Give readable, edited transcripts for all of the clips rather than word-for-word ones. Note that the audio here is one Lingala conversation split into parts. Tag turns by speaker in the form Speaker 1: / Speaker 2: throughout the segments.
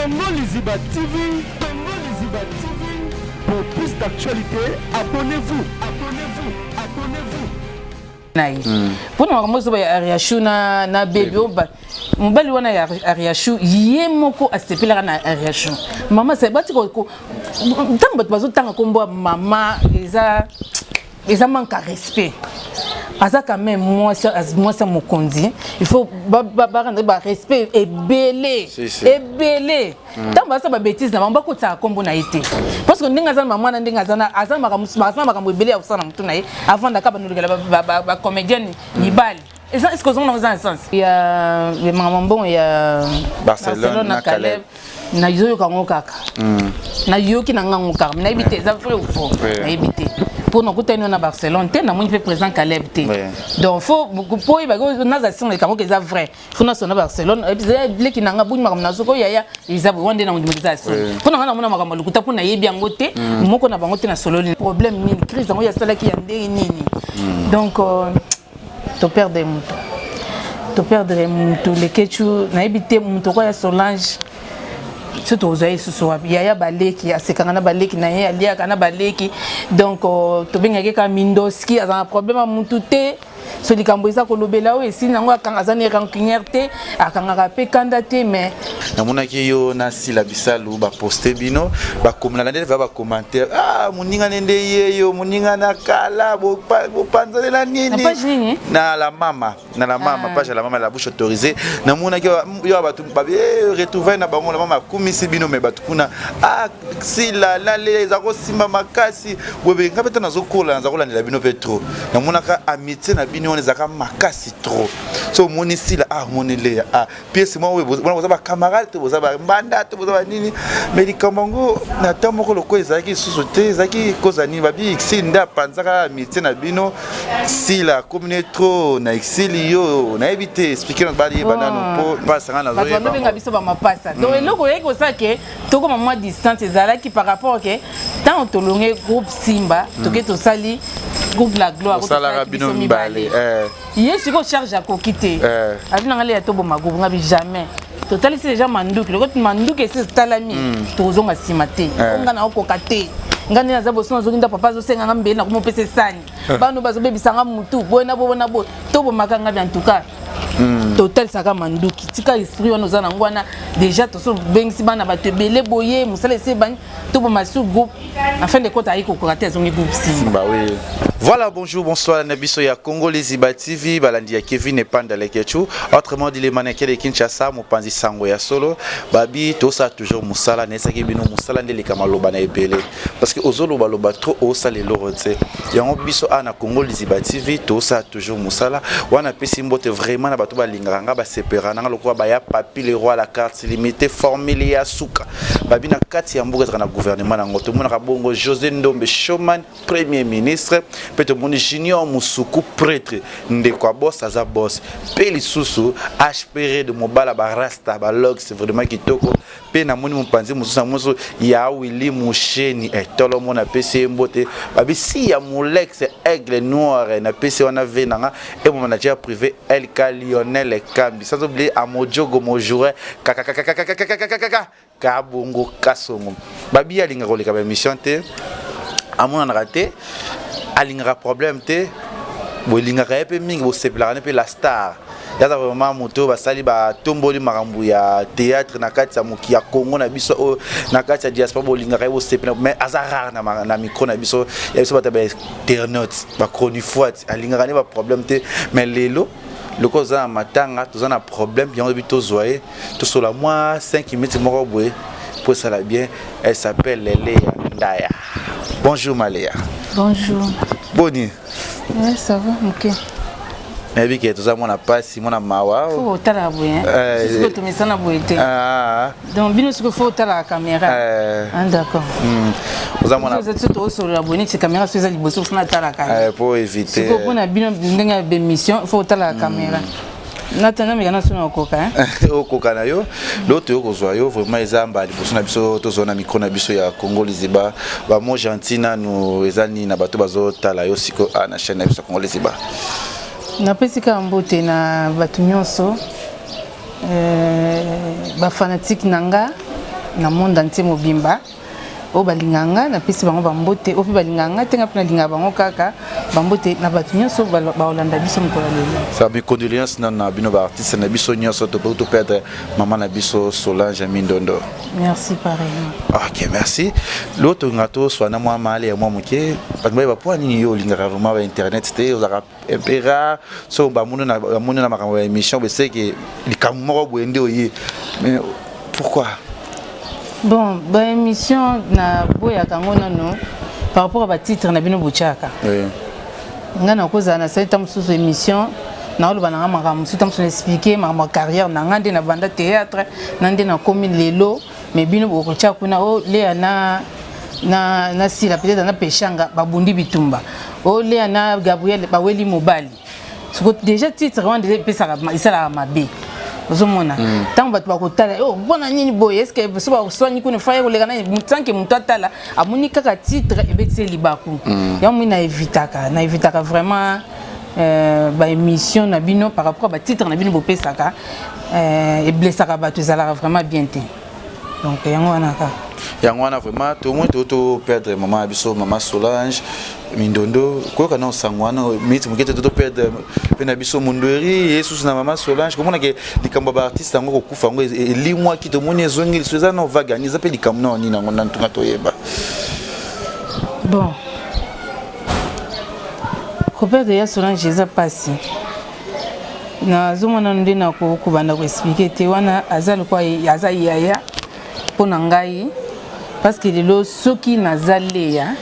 Speaker 1: Congo Liziba TV, Congo Liziba TV. Pour plus d'actualité, abonnez-vous, abonnez-vous, abonnez-vous.
Speaker 2: Pour nous, moi, je vais Ariachou na bébé. Mon bel wana ya Ariachou, yé moko a sepelé na Ariachou. Maman, c'est bâti ko. Tant que bazo tant kombo maman, ils ont manque à respect. Asa quand même moi c'est mon condi. Il faut rendre respect et belé et belé. Tant basa ba bêtise na mamba ko tsa kombo na été. Parce que ndinga za maman na ndinga za na asa makamu belé ya usana mtu na ye avant d'akaba nous ba comédienne ni bali. Est-ce que vous avez un sens? Il y a Mamambon, il y a Barcelone, na Caleb, na Yoyo Kangokaka. Na Yoki Nangangokaka. Na habité, ça fait ou faux? Na habité. Pour nous côté nous na Barcelone, t'es na moins fait présent Caleb t'es. Donc faut pour y bago na zasion les Kangokaka c'est vrai. Faut na sona Barcelone. Et puis les qui nanga bouge makam na soko yaya ils a besoin de na mobilisation. Pour na na makam lukuta pour na yebi angote, moko na bangote na solo. Problème ni crise ngo ya sala qui yande nini. Donc tu perds des moutons. Tu perds des moutons. Les quechus, na habité moutons quoi ya Solange. Surtout aux oeils sous soi. Il y a baleki, à ce qu'on a baleki, na y a lié à baleki. Donc tu viens avec un Mindoski, a un problème à moutouté. Celui qui a besoin de l'obéla et si n'ango quand azane rancunière a quand rapé candidaté mais
Speaker 3: na mona ki yo na sila bisalu ba poster bino ba comme na ndele va commentaire ah muninga nende yeyo muninga na kala bo panzale la nini na la mama page la mama la bouche autorisée na mona ki yo ba ba retrouver na bango la mama kumisi bino me batukuna ah sila la les ako simba makasi webe ngapeta na zokola na zokola ndela bino petro na mona ka amitié na bino on les a makasi trop so moni sila ah moni le ah pièce moi vous ba camarade vous ba mbanda vous ba nini mais li kamango na tamoko loko ezaki susote ezaki kozani babi xinda panzaka amitié na bino sila commune trop na exili yo na éviter expliquer na bali banano po pasanga na zoye
Speaker 2: ba benga biso ba mapasa donc eloko yeko ça que to comme moi distance ezala qui par rapport que tant to longé groupe Simba to ke to sali groupe la gloire
Speaker 3: to sala rabino mbale
Speaker 2: yes ko charge à kokité avina ngale ya to bo magobo ngabi jamais total c'est déjà manduki le côté manduki c'est talami to zonga simate nga na okokate ngani na zabo sona zokinda papa zo senga ngambele na ko pese sani bano bazo bebisanga mutu bona bo to bo makanga en tout cas total saka manduki tika esprit wana zana ngwana déjà to so bengsi bana batebele boye musale se bani to bo masu groupe afin de compte ayiko kokate zongi groupe Simba
Speaker 3: oui. Voilà, bonjour, bonsoir, Nabiso ya Congo Liziba TV, balandi ya Kevin et Panda Lekechu. Autrement dit, les mannequins de Kinshasa, mon panzi sango ya solo, babi, tout ça toujours musala, nesa ki bino musala ndele kamaloba na ebele. Parce que ozolo baloba trop osa le lorote. Yango biso ana Congo Liziba TV, tout ça toujours musala. Wana pesi mbote vraiment na bato ba linganga ba sepera na lokwa ba ya papi le roi la carte limitée formule ya suka. Babi na kati ya mbuga na gouvernement na ngoto mona ka bongo José Ndombe Showman premier ministre. Peut-être mon junior Moussoukou prêtre ndekwa boss aza boss peli susu HPR de mobala barasta balog c'est vraiment kitoko pe na moni mpanzi mususa musu ya Willy Moucheni et tolo mona PC mbote babi si ya Molex aigle noir na PC wana venanga et mon manager privé LK Lionel Kambi sans oublier Amojogo Mojure kaka kabungu kasongo babi alinga koleka ba mission te amona raté alinga problème te bolinga kaepe mingi bo sepelana pe la star yaza vraiment moto basali ba tomboli makambu ya théâtre na kati ya moki ya Congo na biso na kati ya diaspora bolinga kaepo sepela mais azara na micro na biso ya biso bata ba internautes ba chronifoite alinga ne ba problème te mais lelo le cause en matanga tous on a problème bien bito zoé tout sur la moi 5 minutes moko boé pour ça la bien elle s'appelle Léa Ndaya. Bonjour Maléa.
Speaker 2: Bonjour.
Speaker 3: Boni.
Speaker 2: Ouais, ça va, ok.
Speaker 3: Mais bien que tout ça, mon passe, mon mawa.
Speaker 2: Faut tala boye. C'est ce que tu me sens à boye. Ah. Donc bien sûr qu'il faut tala la caméra. Ah d'accord.
Speaker 3: Vous avez mon.
Speaker 2: Vous êtes surtout sur la bonne caméra, sur les bosses, sur la tala caméra.
Speaker 3: Pour éviter.
Speaker 2: C'est qu'on a bien une mission, il faut tala la caméra. Natana mais yana sona okoka
Speaker 3: okoka na yo l'autre yo kozwa yo vraiment ezamba liboso na biso to zona micro na biso ya Congo Liziba ba mo gentina nous ezani na bato bazo tala yo siko na chaîne na biso Congo Liziba
Speaker 2: na pesika mbote na bato nyonso ba fanatique nanga na monde entier mobimba o balinganga na pesi bango bambote o pe balinganga tenga pena linga bango kaka bambote na batu nyonso baolanda biso mokolo lelo.
Speaker 3: Ça mes condoléances na bino ba artiste na biso nyonso to perdre maman na biso Solange Mindondo.
Speaker 2: Merci pareillement.
Speaker 3: OK, merci. L'autre ngato soit na moi mali ya moi moké ba ba po ni yo linga vraiment ba internet te o za impera so ba munu na makambo ya émission be c'est que likammo boende oyi. Mais pourquoi?
Speaker 2: Bon, bah émission na boya kango nano par rapport à ba titre na bino buchaka.
Speaker 3: Oui.
Speaker 2: Ngana koza na cette sous émission na lo bananga makamu tout temps expliquer ma carrière na ngande na banda théâtre nande na commune lelo mais bino bokocha kuna o le na sila peut-être na pechanga babundi bitumba. O le na Gabriel baweli mobali. Soko déjà titre on déjà pesa isala mabe. Ozomona tant bato bakotala oh bona nini boy est-ce que so ba soigner ko ne faye ko lekana mutanke mutata amuni kaka titre ebetse libaku ya mwina evitaka vraiment ba émission na bino par rapport ba titre na bino bo pesaka et blessaka bato ezala vraiment bien té donc yango wana ka
Speaker 3: yango wana vraiment tout le monde to perdre maman biso maman Solange Mindondo ko kana osangwana miti mukete to perdre pena biso Mundweri Jesus na maman Solange komona ke likambo ba artiste ngo kokufa ngo elimwa kito moni ezongi soza no vaganiza pe likambo no nina ngo nantunga toyeba.
Speaker 2: Bon ko perdre ya Solange eza pasi na zomona ndena ko kubanda ko expliquer te wana azali kwa aza yaya pona ngai parce que lelo soki nazaleya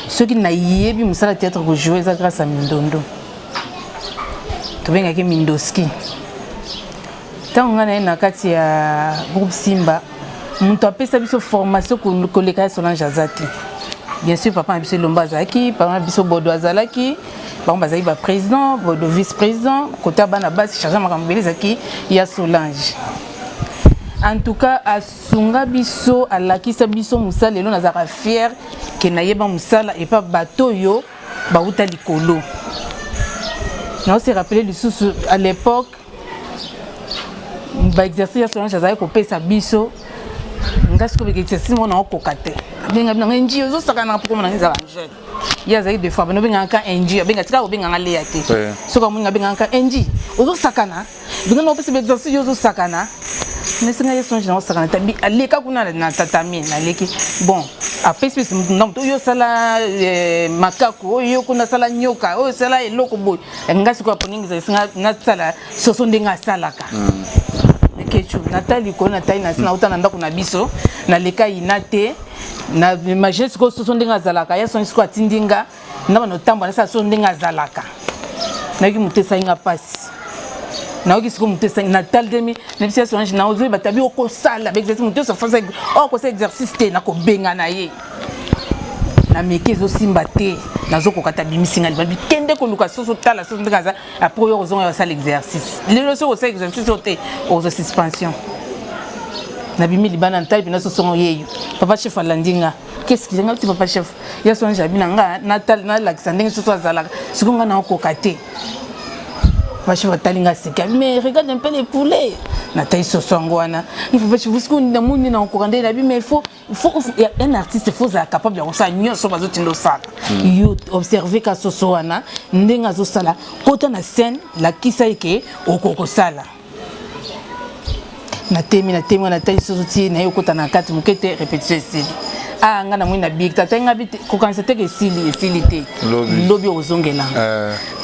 Speaker 2: soki na yebi musala théâtre ko jouer ça grâce à Mindondo to benga ke Mindoski tant ngana na kati ya groupe Simba muntu apesa biso formation ko leka Solange azati bien sûr papa biso Lomba azaki papa biso Bodo azalaki ba bazali ba président Bodo vice président kota bana basi chargé makambeli zaki ya Solange. En tout cas, à Sunga biso, à Lakisa biso musala lelo nazaka fier que na yeba musala et pas bateau yo ba uta likolo. On s'est rappelé le sous à l'époque ba exercice Solange azaka ko pesa biso ngasko be exercice mo na okokate. Benga ngi yo saka na poko na nzala jeune. Ya zai de fois bano benga ka NG benga tika benga ngale yate. So ka munga benga ka NG. Ozo sakana. Benga no pesa exercice yo zo sakana. Mais c'est une question de ça. Tabi aleka kuna na tatami na leki bon après c'est ndamto yo sala makako yo kuna sala nyoka yo sala eloko boy ngasi ko poninga singa na sala soso ndenga salaka kechu natali ko na tai na sina utana ndako na biso na leka inate na imagine ko soso ndenga zalaka ya son ko atindinga na bano tamba na soso ndenga zalaka na ki mutesa inga pasi na oki siko mutesa na tal demi na Solange Solange na ozo batabi oko sala avec exercice mutesa faza ko se exercice te na ko benga na ye na meke zo simba te na zo ko kata bimisinga libabi kende ko luka soso tala soso ndikaza après yo ozo ya sala exercice le so se exercice te ozo suspension na bimi libana ntai bina soso yeyo papa chef alandinga qu'est-ce qu'il y a papa chef ya Solange abinanga na tal na Alexandre soso azala sikonga na ko kate. Je mais regarde un peu les poulets. Nathalie Sosangwana. Il faut que vous soyez encore mais il faut un artiste il faut être capable de faire mieux sur les autres sala. Il observer que Sosoana ndenga zo sala kota na scène la kisa eke okoko sala. Na temi Nathalie Sosoti na yokota na kati mukete répétition ici. Ah ngana mwina big tata ngabi ko kansete ke sili te lobby ozongela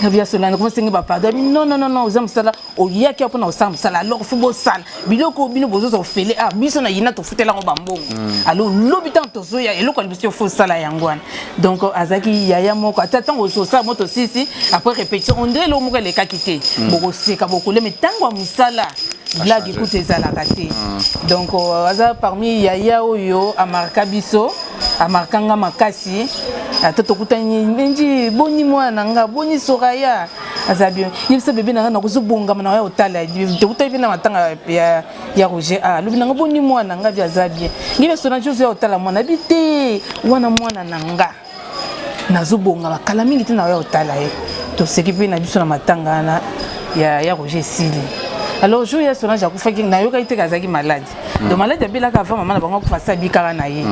Speaker 2: ngabia Solange ko sengi ba pardon non ozamsala oyaki apo na osamsala alors fubo sala biloko bino bozo zo fele biso na yina to futela ngo bambongo alors lobby tanto zo ya eloko biso fo sala yangwana donc azaki yaya moko atata ngo sa moto sisi après répétition on dirait lo moko le kakite boko seka boko le metango musala blague écoute ezalaka te donc aza parmi yaya oyo amarka biso amarkanga makasi atoto kutani nji boni mwana nga boni soraya azabio yebisa bebe nanga na kuzobonga na ya otala te kutayi na matanga ya Roger lubi nanga boni mwana nga bya zabie ngibe Solange ya otala mwana bite wana mwana nanga nazobonga bakala mingi te na ya otala ye to sekipe na biso na matanga ya Roger Sili. Alors jour ya Solange akufaki na yoka ite kazaki malade donc malade abelaka avant maman na bango ko fasa bikara na ye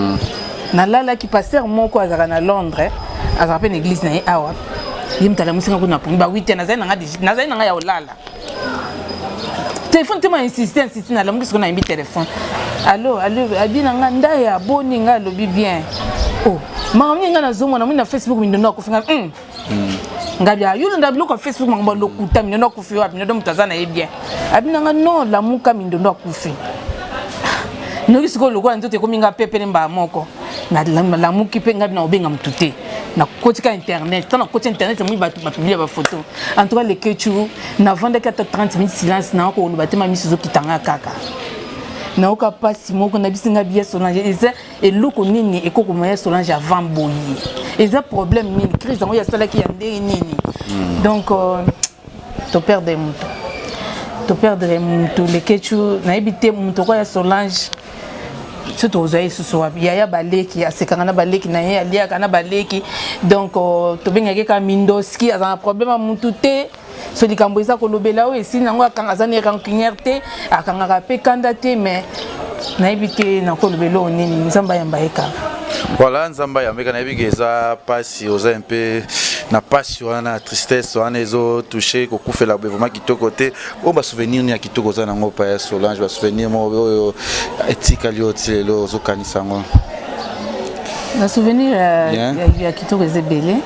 Speaker 2: na lala ki pasteur moko azaka na Londres azaka pe na église na ye awa yimtala musinga kuna pongi ba 8 na zai na nga ya olala téléphone te ma insisté na lamu kisko na imbi téléphone allo abina nga ndaya boni nga lobi bien oh mama nga na zongo na mwina Facebook mindono akufinga ngabya yulo ndabilo kwa Facebook mangba lokuta mindono akufi wa mindono mutazana ye bien abina nga no lamuka mindono akufi no kisko lokwa nzote kominga pepe mba moko na lamuki pe ngabi na obenga mutute na kotika internet tant na kotika internet moi ba publier ba photo en tout cas les kechu na vendre 30 minutes silence na ko no batema misuzo kitanga kaka na oka pasi moko na bisinga biye Solange eza eloko nini ekoko moya Solange avant boyi eza problème nini crise ngo ya sala ki ya ndenge nini donc to perdre mutu les kechu na ebité mutu ko ya Solange surtout aux oeils sous soi il y a baleki asekanga na baleki na ye alia kana baleki donc to bengaki ka mindoski a un problème à mutute so likambo eza ko lobela o esi nango akanga zane rancunière te akanga ka pe candidaté mais na ebité na ko lobelo nini nzamba yamba eka
Speaker 3: voilà nzamba yamba na ebiki eza pasi oza un peu na passion na tristesse wana ezo toucher ko kufela vraiment kitoko te o ba souvenir ni ya kitoko za nango pa ya Solange ba souvenir mo oyo etika lioti lo zo kanisa ngo
Speaker 2: na souvenir ya kitoko ezebele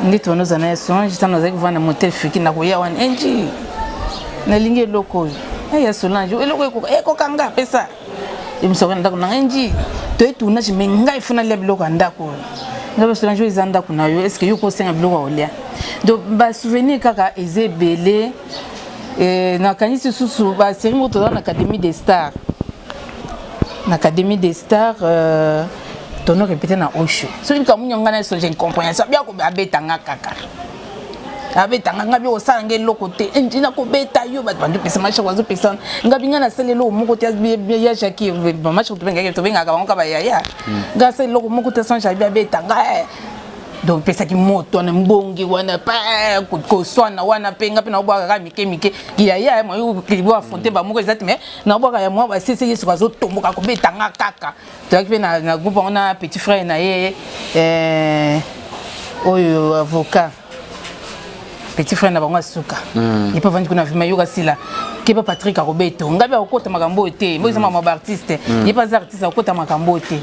Speaker 2: ndi tono za na Solange tano za kuvana motel fiki na koya wan enji na linge loko ya Solange eloko eko kanga pesa imsoka ndako na enji to etuna chimenga ifuna le biloko ndako ngaba Solange izanda kuna yo est-ce que yuko senga biloko olia donc ba souvenir kaka ezebele na kanisi susu ba série moto dans l'académie des stars tono répéter na osho so il kamunyo ngana so je comprends ça bien ko abetanga kaka abetanga ngabi osala ngelo côté ndina ko beta yo ba bandu pesa macha wazo pesa ngabi ngana selelo moko te ya Jackie macha to benga ka bango ba ya nga selelo moko te sans jabi abetanga donc pesa ki moto na mbongi wana pa ko swana wana penga pe na obwa ka mike ya mo yo kibo afronter ba moko exact mais na obwa ya mo ba sese yesu kazo tomboka ko betanga kaka to ki na groupe on a petit frère na ye oyo avocat petit frère na bango suka il peut vendre kuna vima yoga sila keba Patrick Arobeto ngabe akota makambo te moi sama ma artiste il pas artiste akota makambo te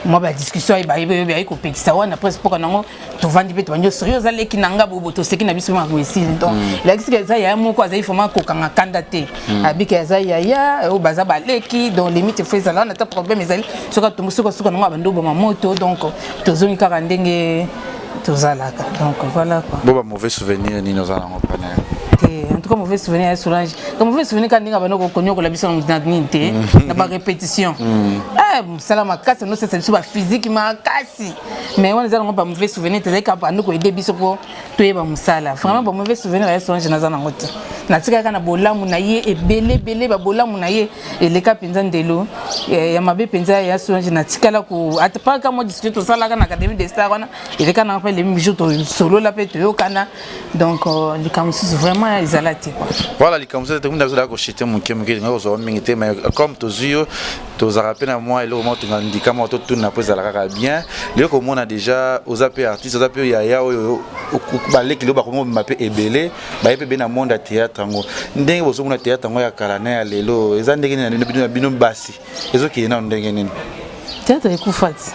Speaker 2: moi ba discussion ai ko pekisa wana presque pour nango to vandi pe to banyo sérieux aleki nanga bobo to seki na biso ma kwesili donc la kisika za ya moko azai foma ko kanga kanda te abika za ya o baza baleki donc limite fait ça là on a problème ezali soka to musuko suka nango bando ba moto donc to zongi kaka ndenge tozalaka donc voilà quoi
Speaker 3: bon mauvais souvenir ni nos allons reprendre
Speaker 2: en tout cas mauvais souvenir à Solange comme mauvais souvenir quand ninga banoko konyo la biso na ninte na ba répétition salama kasi no c'est sur physique ma kasi mais on ezala ba mauvais souvenir te ka ba ndoko aider biso ko toyeba musala vraiment ba mauvais souvenir à Solange na zana ngoti na tika kana bolamu na ye ebele ba bolamu na ye eleka penza ndelo ya mabe penza ya Solange na tikala ko atapa ka mo discuter to sala kana académie des stars wana eleka na pa les mêmes jours to solo la pe to kana donc les camus vraiment izalati quoi
Speaker 3: voilà les camus te munda zo ko chiter mon kemke ngo zo mingite mais comme to zuyo to za rappel à moi et le moment to ndika mo to tuna po zala ka bien le ko mona déjà aux AP artistes aux AP ya oyo ba leki lo ba ko mapé ebele ba yepe be na monde à théâtre ngo ndenge bozo mona théâtre ngo ya kalana ya lelo eza ndenge na bino basi ezo ki na ndenge nini
Speaker 2: théâtre ekufati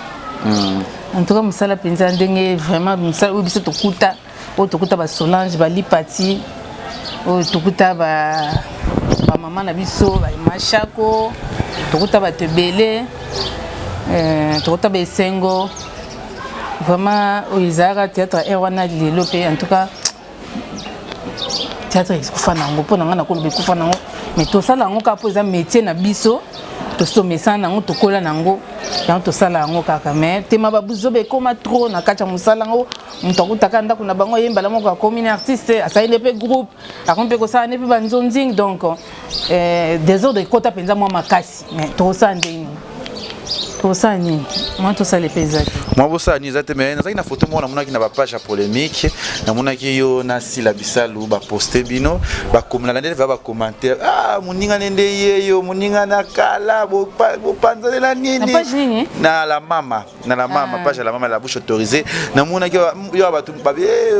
Speaker 2: en tout cas musala penza ndenge vraiment musala obiso tokuta o tokuta ba Solange ba Lipati o tokuta ba mama na biso ba Machako tokuta ba Tebele tokuta ba Sengo vraiment o izara théâtre erwana lelo pe en tout cas théâtre ekufa nango pona ngana ko bekufa nango mais to sala ngo ka poza métier na biso to so mesana nango to kola nango ya to sala ngo kaka mais tema babuzo be koma trop na kacha musala ngo mutako takanda kuna bango yemba la moko ka commune artiste asaile pe groupe akompe ko sa ne pe banzonzing donc des ordres de kota penza moi makasi mais to sa ndeni to sa ni moi to sa le paysage
Speaker 3: Moi bossa ni zate mais nazaki na photo mona monaki na ba page polémique na monaki yo na sila bisalu ba poster bino ba komna landele va ba commentaire ah muninga nende yeyo muninga na kala bo panzale la nini na la mama page la mama la bouche autorisée na monaki yo ba tu ba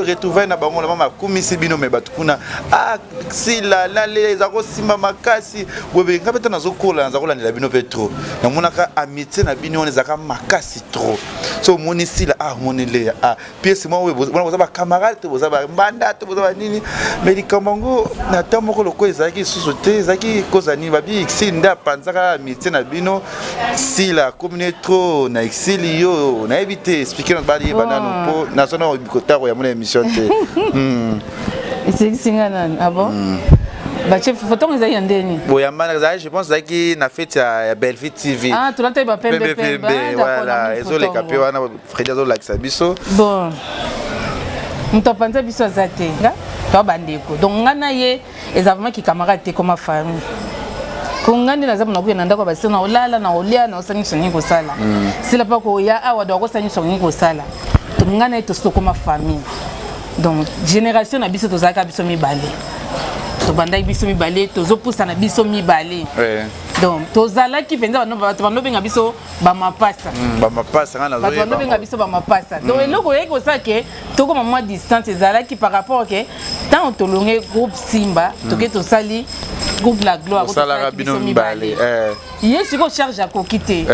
Speaker 3: retrouver na bango la mama kumisi bino me ba tukuna ah sila la les za ko simba makasi bobe ngabeta nazokola nazokola ndela bino petro na monaka amitié na bino on ezaka makasi trop. So moni sila moni le pièce moi we boza ba camarade boza ba mbanda boza ba nini mais li kamango na tamoko loko ezaki susote ezaki kozani babi xinda panzaka amitié na bino sila communier trop na exili yo na éviter expliquer notre bali banano po na sona bikotaro ya mon émission te
Speaker 2: c'est singana ah bon bah chef photo nga ya ndeni
Speaker 3: boyamba za je pense zaki na fête ya Bellevue TV
Speaker 2: tu l'as ba pembe
Speaker 3: voilà ezo le kapé wana Fredi zo lakisa biso
Speaker 2: bon mtopanza biso azate nga to bandeko donc ngana ye ezavama ki camarade te comme famille kongani na zamu na kuya ndako ba sena olala na olia na osani sonyi ko sala sila pa ko ya awa do ko sani sonyi ko sala to ngana eto sto comme famille donc génération na biso to zaka biso mibale to bandai biso mibale to zo poussa na biso mibale donc to zala ki penza bano benga biso ba mapasa
Speaker 3: ngana zo
Speaker 2: bano benga biso ba mapasa donc eloko yeko sake to ko mama distance zala ki par rapport que tant to longue groupe Simba to ke to sali groupe la gloire
Speaker 3: to sala rabino mibale
Speaker 2: yesu ko charge à kokite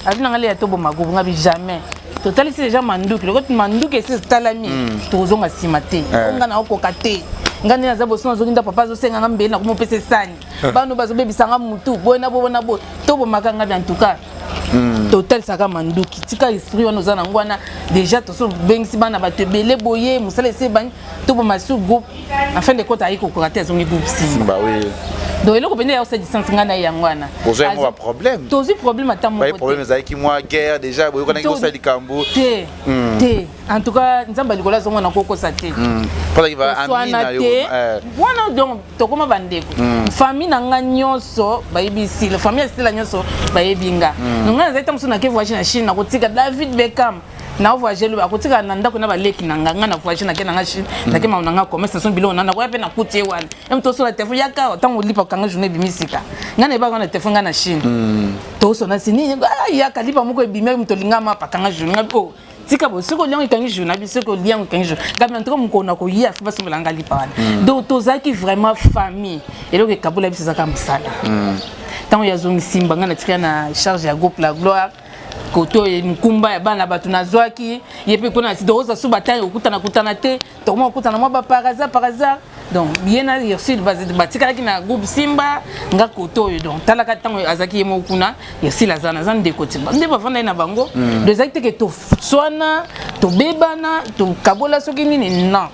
Speaker 2: adina ngale ya to bo magobo ngabi jamais total c'est déjà manduki le côté manduki c'est talami to zonga simate ngana okokate ngani na zabo sona zokinda papa zo senga ngambeli na ko pese sani bano bazo bebisanga mutu bona bo to bo makanga bien en tout cas total saka manduki tika esprit wana zana ngwana déjà to so bengisi bana batebele boye musale se bani to bo masu groupe en fin de compte aiko kokate zongi groupe Simba
Speaker 3: oui
Speaker 2: donc eloko pende ya distance ngana ya ngwana
Speaker 3: ozo mo problème
Speaker 2: tozi problème atamo
Speaker 3: ko problème za ki moi guerre déjà boye kona ko sali kambo
Speaker 2: te en tout cas nzamba likola zongo na koko sate
Speaker 3: parce qu'il va amina yo
Speaker 2: wana donc to koma bandeko famille na nganyonso bayebisi la famille stela nyonso bayebinga ngana zaita musuna ke voyage na Chine na kotika David Beckham na voyage lu akotika na ndako na baleki na nganga na voyage na kena Chine na kema na nga commerce son bilo na ko pe na kutie wana emto so la telefone yaka tango lipa kanga journée bimisika ngana ba na telefone ngana Chine to so na sini yaka lipa moko ebimé mto lingama pa kanga journée ngabi tika bo siko liang ikangi journée bisiko liang ikangi journée ngabi en tout cas mukona ko yia fa basimo langa lipa wana donc to zaki vraiment famille eloko kabula biso zaka msala tango ya zongi Simba ngana tika na charge ya groupe la gloire koto mkumba ya bana batu nazwaki yepe kona sidoza subata okutana te to mo okutana mo ba par hasard donc bien à Yersil batika ki na groupe Simba nga koto donc talaka tango azaki yemo kuna Yersil azana zan de côté nde ba vanda na bango des actes que to swana to bebana to kabola soki nini non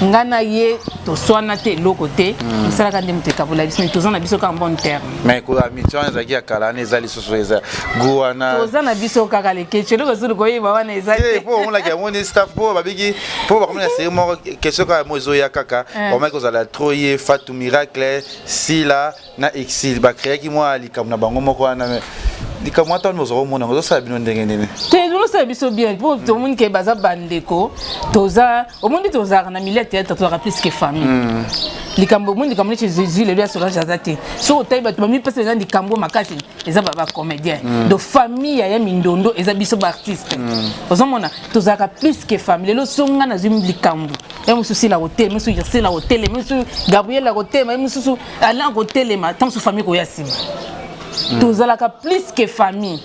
Speaker 2: ngana ye to swana te lokote musala ka ndemte kabola biso to zana biso ka bon terme
Speaker 3: mais ko amitié ezaki akala na ezali soso eza goana
Speaker 2: to zana biso kaka le ketchelo ko zulu ko yeba wana ezaki
Speaker 3: po on la ke mon staff po babiki po ba comme c'est mo question ka mozo ya kaka o mai ko zala trop ye Fatou Miracle sila na exil ba créer ki moi likam na bango moko wana mais likam wata no zo mona ngo sa bino ndenge nene
Speaker 2: te no sa biso bien pour tout monde ke baza bandeko toza au monde toza na milete to plus que famille likambo mundi kamwe Jésus le lui a solange azate so taiba to mi pesa ndi kambo makasi eza baba comédien de famille ya mindondo eza biso ba artiste ozomona tozaka plus que famille lo songa na zim likambo ya mususi la hotel musu yirse la hotel musu Gabriel la hotel musu ala hotel ma tant su famille ko yasima tozalaka plus que famille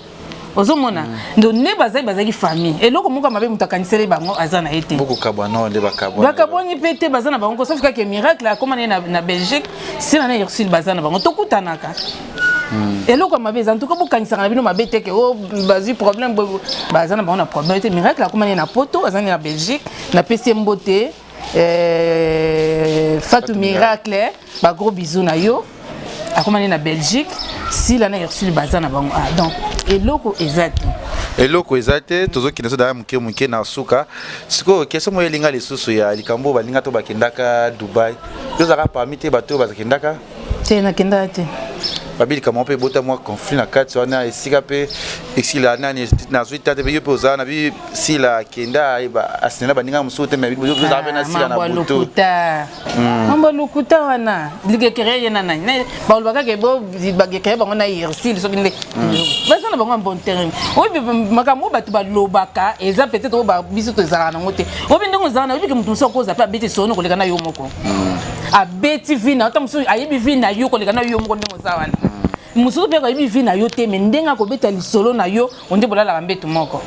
Speaker 2: ozomona ndo ne bazaki famille eloko moko mabe mutakanisele bango azana ete
Speaker 3: beaucoup kabano de
Speaker 2: bakaboni pete bazana bango sauf que miracle a comment na Belgique si na Yersil bazana bango tokutanaka eloko mabe en tout cas bukanisa na bino mabe te ke o bazi problème bazana bango na problème ete miracle a comment na poto azana na Belgique na PC Mbote Fatou Miracle ba gros bisous na yo akomani na Belgique si la na Yersil bazana bango donc eloko ezate
Speaker 3: tozo kineso da muke na suka siko keso mo elinga lisusu ya likambo balinga to bakendaka Dubai yo zaka parmi te bato bazakendaka
Speaker 2: te na kenda te
Speaker 3: babili kama pe bota moi conflit na kati wana esika pe exila nani na zuita te be pe ozana bi sila kenda ba asina baninga musote me bi za pe na sila na buto
Speaker 2: mamba lukuta wana ligekere yena nani ba ulbaka ke bo bagekere bango na irsil so binde basa na bango bon terrain obi makambo batu ba lobaka eza peut-être ba biso to zara na ngote obi ndongo zara na obi ke mutu so ko za pa beti sono koleka na yo moko a beti vina otamusu ayibi vina yo koleka na yo moko ndongo za wana mususu pe ko ayibi vina yo te me ndenga ko beta lisolo na yo onde bolala ba mbetu moko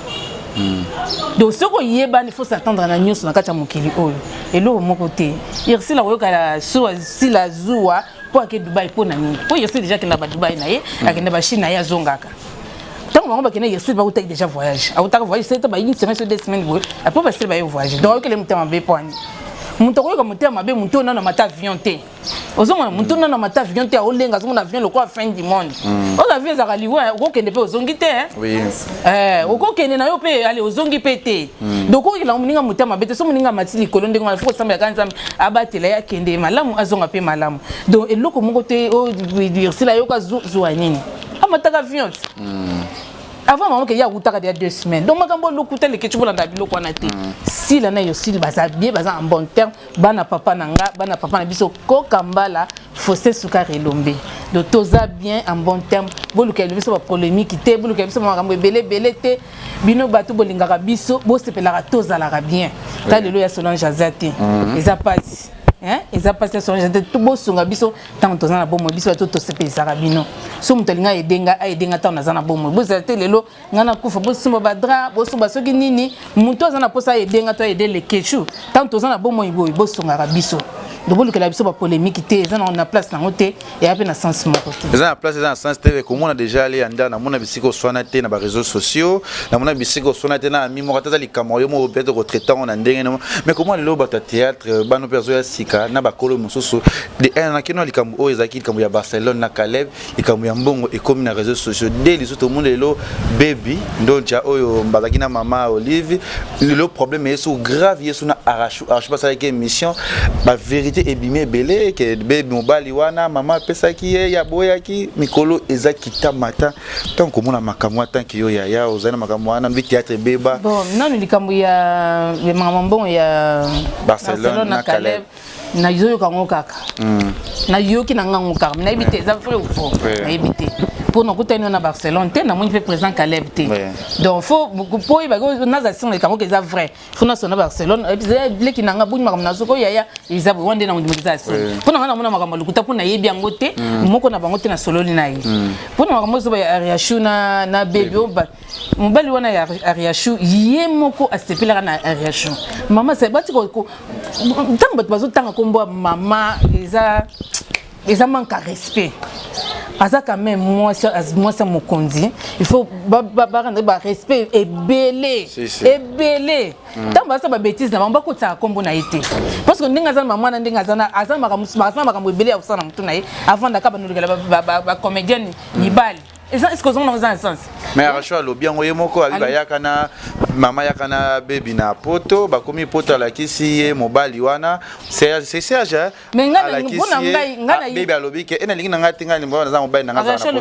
Speaker 2: donc ce qu'on y est, il faut s'attendre à la news sur la carte mokili oyo et là mon côté irsi la woyo kala si la zuwa pour que Dubaï pour nani pour irsi déjà que na ba Dubaï na ye akenda ba Chine na ya zongaka tant on va que irsi ba uta déjà voyage a uta voyage c'est ba une semaine sur 2 semaines après ba ba voyage donc que les mutama be point mutu ko mutama be mutu na mata avion te ozonga mutu na mata avion te olenga zonga avion le quoi fin du monde o avion za kaliwa ko kende pe ozongi te
Speaker 3: oui
Speaker 2: ko kende na yo pe aller ozongi pe te donc ko la muninga mutama be te so muninga matili kolonde ngoma faut samba kanza abatela ya kende malamu azonga pe malamu donc eloko moko te o dire si la yo ka zuwa nini amata avion avant maman que ya utaka il y a 2 semaines donc makambo lokuta le kechu bolanda biloko wana te si la na yo si baza bien baza en bon terme bana papa nanga bana papa na biso ko kambala fossé sukari elombe donc toza bien en bon terme boluka biso ba polémique te boluka biso makambo belé te bino batu bolingaka biso bo sepelaka toza la bien ta lelo ya Solange Azati eza pati hein eza pati Solange tout bo sunga biso tant toza na bomo biso to sepelaka bino so mutelinga edenga ta na zana bomo bo zate lelo ngana kufa bo sumba badra bo sumba soki nini muto azana posa edenga to edele kechu tant toza na bomo ibo bo sunga biso donc boluka la biso ba polémique te eza na place na ngote et après na sens moko te
Speaker 3: eza na place eza na sens te comme on a déjà allé anda na mona bisiko swana te na ba réseaux sociaux na mona bisiko swana te na mi mo kata li kamoyo mo peut-être retraitant on ndenge mais comment le bata théâtre bano perso ya sika na ba kolo mususu de un kino li kambo o ezaki kambo ya Barcelone na Caleb li kambo ya mbongo et comme na réseaux sociaux dès les autres monde lelo baby ndonja oyo mbazaki na mama Olive le problème est sous grave yesu na arrache pas ça avec émission ba vérité ebimé belé que baby mobali wana mama pesa ki ya boya ki mikolo ezaki tamata tant que mona makamwa tant que yo ya ozana makamwa na théâtre beba
Speaker 2: bon non likambo ya mama mbongo ya Barcelone na Caleb na yoyo kango kaka na yoki na ngango kaka na ebité za vrai ou faux na ebité pour nous couper na Barcelone te na moi fait présent Caleb te donc faut pour y bago na za sing le kango que ça vrai faut na sona Barcelone et puis les qui nanga bunyi makamna soko ya ils a wande na ndimization pour na mona makamna lukuta pour na yebi yango te moko na bango te na solo na yi pour na makamna so ya Ariashu na baby mbali wana ya Ariashu ye moko asepela na Ariashu mama c'est bati ko tant bazo tanga kombo mama eza manque à respect asa quand même moi c'est mon condi il faut ba respect et belé tant basa ba bêtise na mamba ko tsa kombo na été parce que ndinga za mama na ndinga za na asa makambo belé ya usana mtu na ye avant dakaba nulukela ba comédienne ni bali est-ce que on a un sens
Speaker 3: mais arracho lo bien oyemoko abiba yakana mama yakana baby na poto bakomi poto la kisi mobali wana c'est Serge
Speaker 2: mais ngana
Speaker 3: baby alobi ke ena lingi nanga tinga ni mbona za mobali nanga za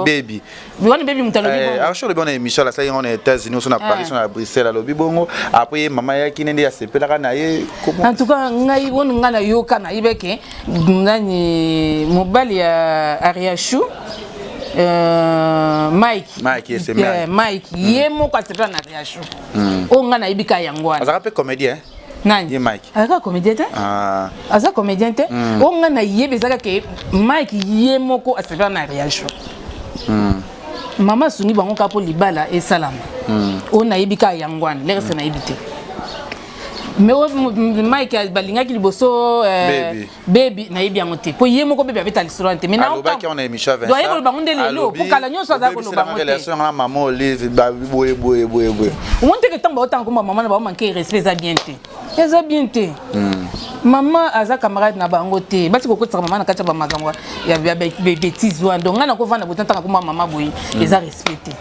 Speaker 3: baby
Speaker 2: wana baby mutalobi bongo
Speaker 3: arracho lo bien na émission la ça on est États-Unis on a Paris on a Bruxelles alobi bongo après mama yakine ndi ya sepela kana ye
Speaker 2: en tout cas ngai wona ngana yoka na ibeke nani mobali ya Ariashu Mike yemo kwa sepela na Ariashu onga na ibika yangwana
Speaker 3: azaka pe comédien
Speaker 2: nani
Speaker 3: ye Mike
Speaker 2: azaka comédien te aza comédien te onga na yebe zaka ke Mike yemo ko sepela na Ariashu mama suni bango kapo libala e salama ona ibika yangwana lese na ibite mais Mike balinga ki liboso baby na yebi yangote po yemo ko bébé abeta restaurant mais na
Speaker 3: ba ki on a émission Vincent
Speaker 2: doit yebo bango ndelo ko kala nyonso za ko lobango te
Speaker 3: relation na maman Olive ba boye
Speaker 2: on te que tant ba autant ko maman na ba manquer respect za bien te maman aza camarade na bango te bati ko kotsa maman na kacha ba makamwa ya bêtise wa donc ngana ko vanda botanta ko maman boye ils a respecté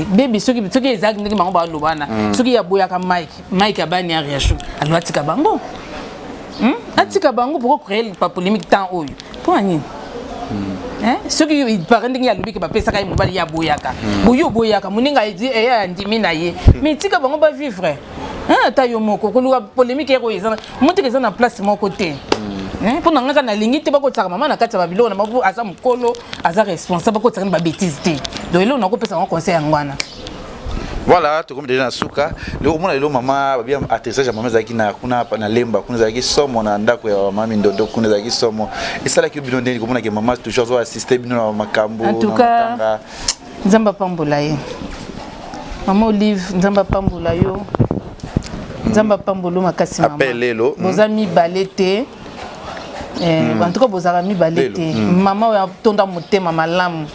Speaker 2: baby soki ezaki ndenge bango ba lobana soki ya boya ka Mike abani ya Ariashu atika bango atika bango pour créer pas polémique tant oyo pour ani Ce qui parent ndenge ya lobi ke ba pesa kai mobali ya boyaka boyo boyaka muninga edi e ya ndimi na ye mais tika bango ba vivre ta yo moko ko luka polémique eko ezana monte ke na place moko te pour nanga na lingi te bako tsaka mama na kati ba bilo na mabu aza mukolo aza responsable bako tsaka ba bêtise te donc elo na ko pesa ngo conseil ngwana.
Speaker 3: Voilà, tout comme déjà Suka, le moment où maman bien atterrissage maman zaki na kuna na lemba kuna zaki somo na ndako ya mama ndodo kuna zaki somo et ça là que bino ndeni komona ke maman toujours zo assister bino na makambo.
Speaker 2: En tout cas, nzamba pambola ye. Maman Olive nzamba pambola yo. Nzamba pambolo makasi maman.
Speaker 3: Appelez-le.
Speaker 2: Bozami balete. En tout cas bozami balete. Maman ya tonda motema malamu.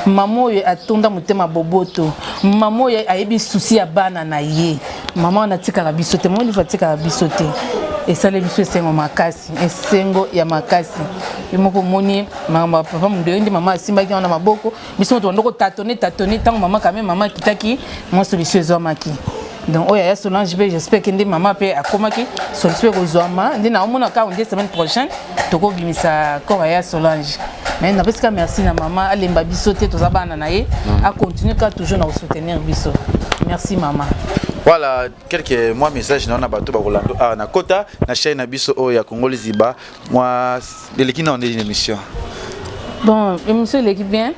Speaker 2: Maman ya atonda motema boboto. Maman ya ayebi souci ya bana na ye. Maman na tika biso te. Maman Olive tika biso te. Et ça les biso sengo makasi. Sengo ya makasi. Imoko moni mama papa mndendi mama asimba ki na maboko. Biso to ndoko tatone tant maman quand même maman kitaki moi solution ezomaki. Donc oya Solange be j'espère que ndi maman pe akomaki solution kozwama ndi na omona ka on dit semaine prochaine toko bimisa ko ya Solange. Mais na parce que merci na maman alemba biso te to zabana na ye a continuer ka toujours na soutenir biso. Merci maman.
Speaker 3: Voilà, quelques mois messages na bato ba Rolando na kota na chaîne na biso o ya Congo Liziba. Moi l'équipe na une émission.
Speaker 2: Bon, émission l'équipe bien.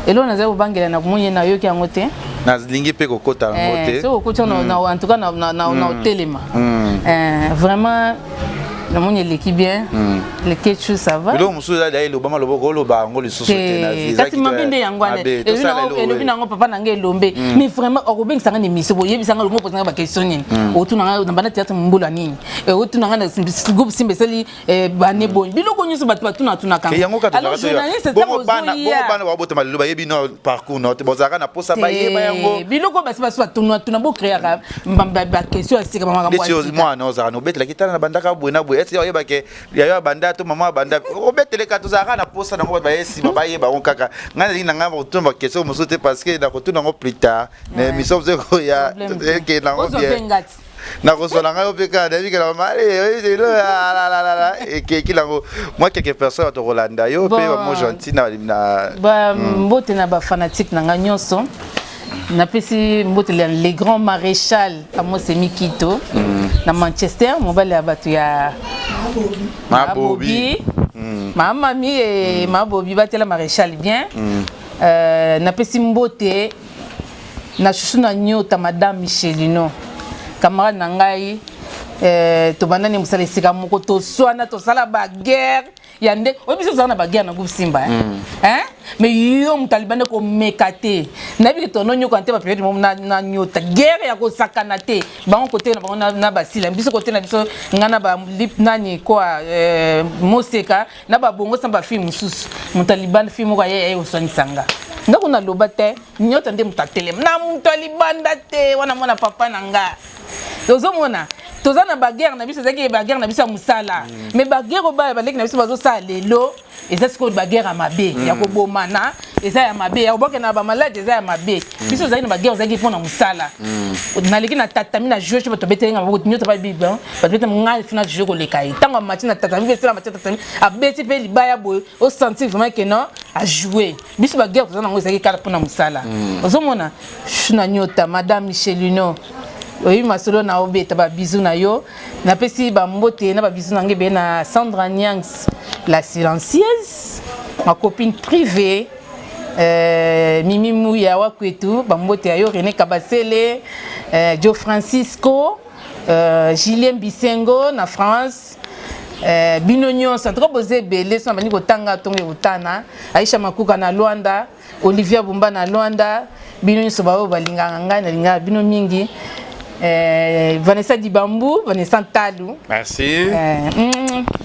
Speaker 2: Et là on a zéro bangela na moyen na yo ki angote.
Speaker 3: Na lingi pe kokota ngote.
Speaker 2: C'est au côté en tout cas na téléma. Vraiment na moyen l'équipe bien. Le quelque ça va.
Speaker 3: Bilo musuza da ile obama loboko loba ngo lisusu te na visa.
Speaker 2: Kasi mabinde yangwana. Et le bina ngo papa na nge lombe. Mais vraiment okobeng sanga ni mission boye bisanga ngo poser ba question nini. Otu na nga na bana théâtre mbula nini. Otu na nga na groupe simbeseli bane boy. Bilo ko nyusu batu na tuna kanga.
Speaker 3: Alors journaliste c'est bon bana wa boto malelo ba yebi no parcours no te bozaka na posa ba yeba yango.
Speaker 2: Bilo ko basi tuna bo créer ba question asika mama
Speaker 3: kamwa. Moi no za no betela kitana na bandaka bwena bwe. Esi yeba ke ya banda to mama banda obetele ka to za na posa na ngo ba yesi ba yeba on kaka. Ngana ni nga ba tumba question musote parce que na ko tuna ngo plus tard. Mais mission zeko ya ke na ngo bien. Na kosola nga opeka na bika na mali et que lango moi quelques personnes to Rolanda yo pe mo gentil na
Speaker 2: ba mbote na ba fanatique na nga nyonso na pesi mbote les grands maréchal amo Semikito na Manchester mobali abatu ya Mabobi mama mi et Mabobi batela maréchal bien na pesi mbote na chouchou na nyota madame Michelino camarade nangai to banani musala esika moko to swana to sala ba guerre yande obiso zana ba guerre na groupe Simba mais yo mutalibane ko mekate na bi to no nyoko ante ba période mo na nyota guerre ya ko sakana te bango côté na bango na basila biso côté na biso ngana ba lip nani quoi moseka na ba bongo samba film mususu mutalibane film ko ye osani sanga ndako na lobate nyota nde mutatele na mutalibanda te wana mona papa nanga tozomona tozana baguerre na biso zaki baguerre na biso musala mais baguerre ba baleki na biso bazo sa lelo eza siko baguerre ya mabe ya kobomana eza ya mabe ya oboke na ba malade eza ya mabe biso zaki na baguerre zaki pona musala na leki na tatami na jouer to beteli nga boko nyota ba bible ba beteli nga fina jouer ko lekai tango match na tatami be sala match tatami abeti pe libaya boy au sentir vraiment que non a jouer biso baguerre tozana ngo zaki kala pona musala ozomona shuna nyota madame Michelino. Oui, ma solo na obeta ba bisou na yo na pesi ba mbote na ba bisou na ngebe na Sandra Nyangs la silencieuse ma copine privée Mimi Mouya wa kwetu ba mbote ya yo René Kabasele Joe Francisco Julien Bisengo na France Binonyo Centre Bozé Belé so bani kotanga tonge utana Aisha Makuka na Luanda Olivia Bumba na Luanda Binonyo so ba balinga nganga na linga bino mingi Vanessa Dibambu, Vanessa Talou.
Speaker 3: Merci.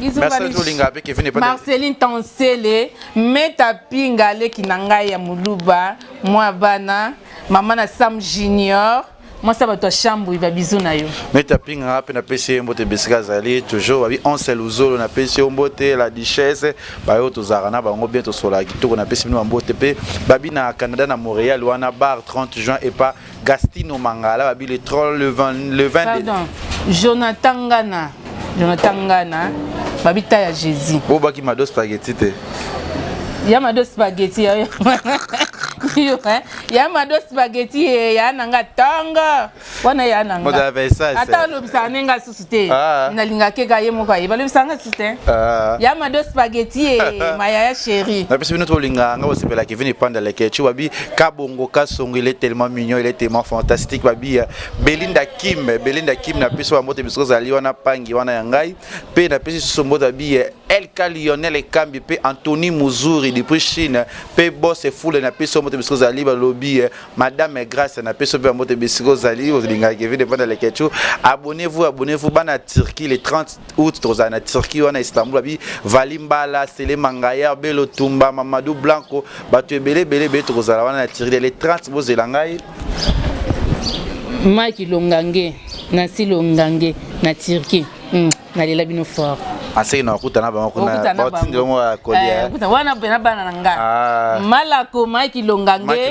Speaker 2: Bisous
Speaker 3: Merci
Speaker 2: Marceline Tansele, Meta Pingale Kinanga ya Muluba, moi Bana, Maman na Sam Junior. Moi ça va toi chambre il va bisous na yo.
Speaker 3: Meta Pinga pe na PC mbote bisika zali toujours babi on sel uzolo na PC mbote la duchesse ba yo to zarana ba ngo bien to sola kitoko na PC mbote pe babi na Canada na Montréal wana bar 30 juin et pas Gastino Mangala babi le 30 le 20
Speaker 2: Pardon. Jonathan Gana babi ta ya Jésus.
Speaker 3: Boba ki mado spaghetti te.
Speaker 2: Yamado spaghetti. Yamado spaghetti ya nanga tanga. Wana ya nanga.
Speaker 3: Moda ça.
Speaker 2: Ata lo bisanenga susute. Na linga keka yemo kwa yeba lo bisanga susute. Yamado spaghetti maya chérie.
Speaker 3: Na pesi notre linga nga osepela Kevin Epanda lekechu babi kabongo kasongo il est tellement mignon, il est tellement fantastique babi Belinda Kim na pesi wa moto bisko zali wana pangi wana yangai pe na pesi sombo babi Elka Lionel Ekambi pe Anthony Muzuri depuis Chine pe boss et foule na pesi moto bisko zali ba lobby madame Grâce na pesi pe moto bisko zali olinga Kevin Epanda lekechu abonnez-vous bana Turquie le 30 août tozana Turquie wana Istanbul babi Valimbala Sele Mangaya Belo Tumba Mamadou Blanco bato ebele tozala wana na Turquie le 30 bozelangai
Speaker 2: Mike Longange na Silongange na Turquie na lela bino fort
Speaker 3: aseki na kutana bango kuna batinga mo akolia
Speaker 2: wana bena bana nga malako Mike Longange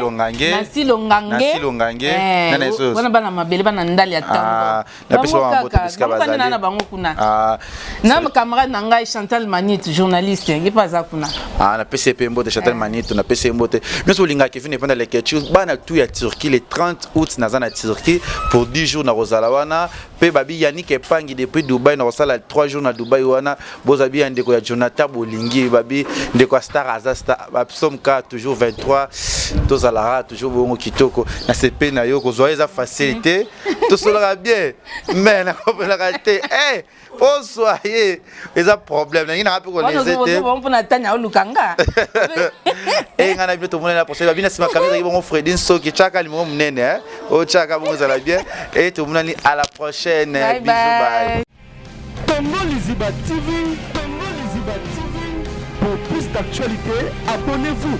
Speaker 2: na Silongange
Speaker 3: na nezo
Speaker 2: wana bana mabele bana ndali ya tango
Speaker 3: na peso wa mbote biska bazali
Speaker 2: na bango kuna na camarade na ngai Chantal Manit journaliste ngi paza kuna
Speaker 3: na PCP mbote Chantal Manit na PCP mbote meso linga Kevin Epanda lekechu bana tout ya Turquie le 30 août na zana Turquie pour 10 jours na Rozalawana pe babi Yannick Epangi depuis Dubaï na Rosala 3 jours na Dubaï wana bozabi ndeko ya Jonathan Bolingi babi ndeko Star Azasta Absomka toujours 23 tozalara toujours bongo kitoko na CP na yo kozwa facilité tout cela bien mais na kopela raté faut soyez les problèmes na ngapi ko les été
Speaker 2: on peut natanya olukanga
Speaker 3: ngana bi to mona pour ça bien sima kamera bongo Fredin Soki chaka limo mnene o chaka bongo zala bien et tout mona à la prochaine bisous bye
Speaker 1: Congo Liziba TV, pour plus d'actualités, abonnez-vous.